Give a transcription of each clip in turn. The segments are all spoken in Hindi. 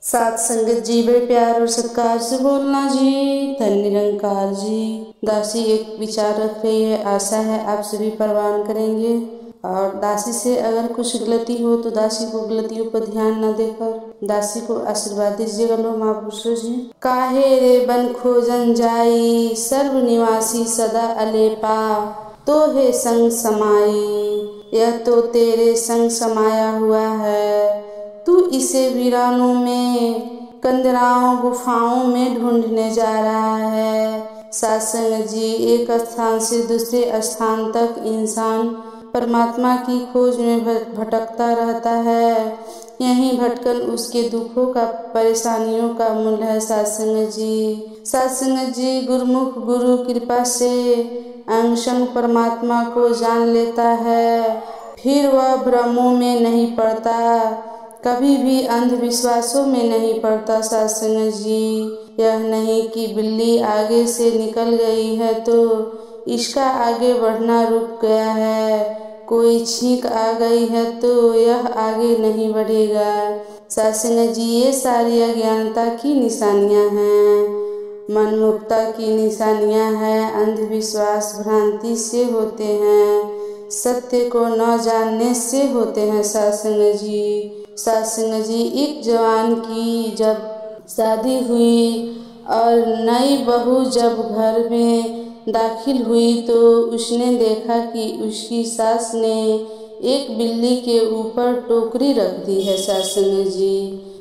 साथ संगत जी बड़े प्यार और सत्कार से बोलना जी। धन निरंकार जी। दासी एक विचार रख रही है, आशा है आप सभी परवान करेंगे। और दासी से अगर कुछ गलती हो तो दासी को गलतियों पर ध्यान न देकर दासी को आशीर्वाद दीजिएगा। लो महापुरुषों जी। काहे रे बन खोजन जाई, सर्व निवासी सदा अलेपा, तो है संग समाई, यह तो तेरे संग समाया हुआ है। तू इसे वीरानों में, कंदराओं गुफाओं में ढूंढने जा रहा है। सत्संग जी, एक स्थान से दूसरे स्थान तक इंसान परमात्मा की खोज में भटकता रहता है। यही भटकन उसके दुखों का, परेशानियों का मूल है। सत्संग जी, गुरुमुख गुरु कृपा से अंशंग परमात्मा को जान लेता है, फिर वह भ्रमों में नहीं पड़ता, कभी भी अंधविश्वासों में नहीं पड़ता। सत्संग जी, यह नहीं कि बिल्ली आगे से निकल गई है तो इसका आगे बढ़ना रुक गया है, कोई छींक आ गई है तो यह आगे नहीं बढ़ेगा। सत्संग जी, ये सारी अज्ञानता की निशानियां हैं, मनमुक्ता की निशानियां हैं। अंधविश्वास भ्रांति से होते हैं, सत्य को न जानने से होते हैं। सत्संग जी, एक जवान की जब शादी हुई और नई बहू जब घर में दाखिल हुई तो उसने देखा कि उसकी सास ने एक बिल्ली के ऊपर टोकरी रख दी है।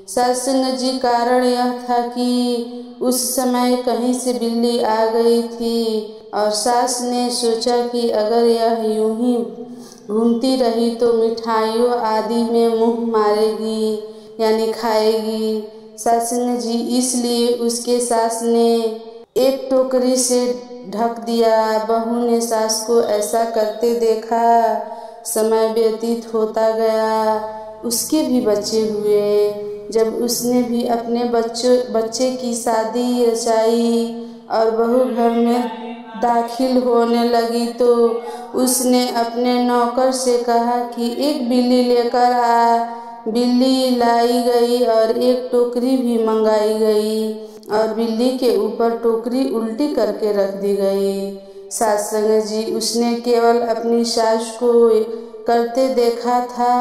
सत्संग जी, कारण यह था कि उस समय कहीं से बिल्ली आ गई थी और सास ने सोचा कि अगर यह यूं ही घूमती रही तो मिठाइयों आदि में मुंह मारेगी यानी खाएगी। सत्संग जी, इसलिए उसके सास ने एक टोकरी से ढक दिया। बहू ने सास को ऐसा करते देखा, समय व्यतीत होता गया, उसके भी बच्चे हुए। जब उसने भी अपने बच्चे की शादी रचाई और बहू घर में दाखिल होने लगी तो उसने अपने नौकर से कहा कि एक बिल्ली लेकर आ। बिल्ली लाई गई और एक टोकरी भी मंगाई गई और बिल्ली के ऊपर टोकरी उल्टी करके रख दी गई। सत्संग जी, उसने केवल अपनी सास को करते देखा था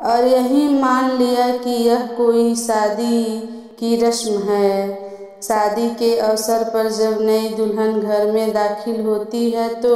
और यही मान लिया कि यह कोई शादी की रस्म है। शादी के अवसर पर जब नई दुल्हन घर में दाखिल होती है तो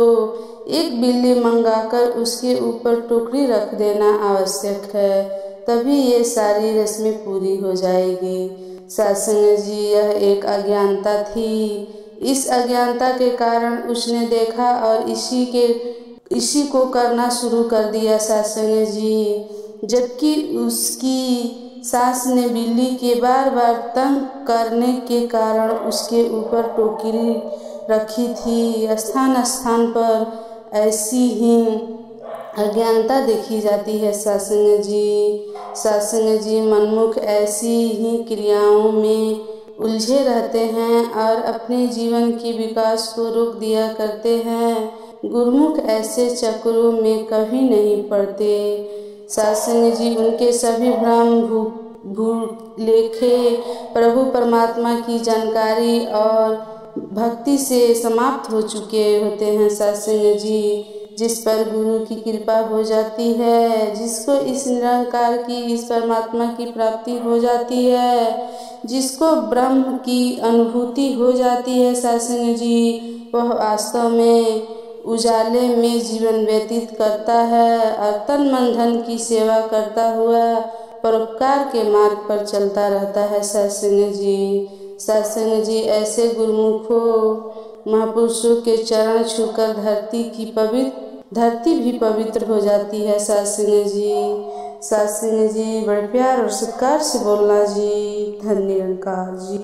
एक बिल्ली मंगाकर उसके ऊपर टोकरी रख देना आवश्यक है, तभी ये सारी रस्में पूरी हो जाएगी। सत्संग जी, यह एक अज्ञानता थी। इस अज्ञानता के कारण उसने देखा और इसी को करना शुरू कर दिया। सत्संग जी, जबकि उसकी सास ने बिल्ली के बार बार तंग करने के कारण उसके ऊपर टोकरी रखी थी। स्थान स्थान पर ऐसी ही अज्ञानता देखी जाती है। सत्संग जी, मनमुख ऐसी ही क्रियाओं में उलझे रहते हैं और अपने जीवन के विकास को रोक दिया करते हैं। गुरुमुख ऐसे चक्रों में कभी नहीं पड़ते। सत्संग जी, उनके सभी भ्रम भूलेखे प्रभु परमात्मा की जानकारी और भक्ति से समाप्त हो चुके होते हैं। सत्संग जी, जिस पर गुरु की कृपा हो जाती है, जिसको इस निरंकार की, इस परमात्मा की प्राप्ति हो जाती है, जिसको ब्रह्म की अनुभूति हो जाती है, सत्संग जी, वह वास्तव में उजाले में जीवन व्यतीत करता है और तन मन धन की सेवा करता हुआ परोपकार के मार्ग पर चलता रहता है। सत्संग जी, ऐसे गुरुमुखों महापुरुषों के चरण छूकर धरती भी पवित्र हो जाती है। सत्संग जी, बड़े प्यार और सत्कार से बोलना जी। धन निरंकार जी।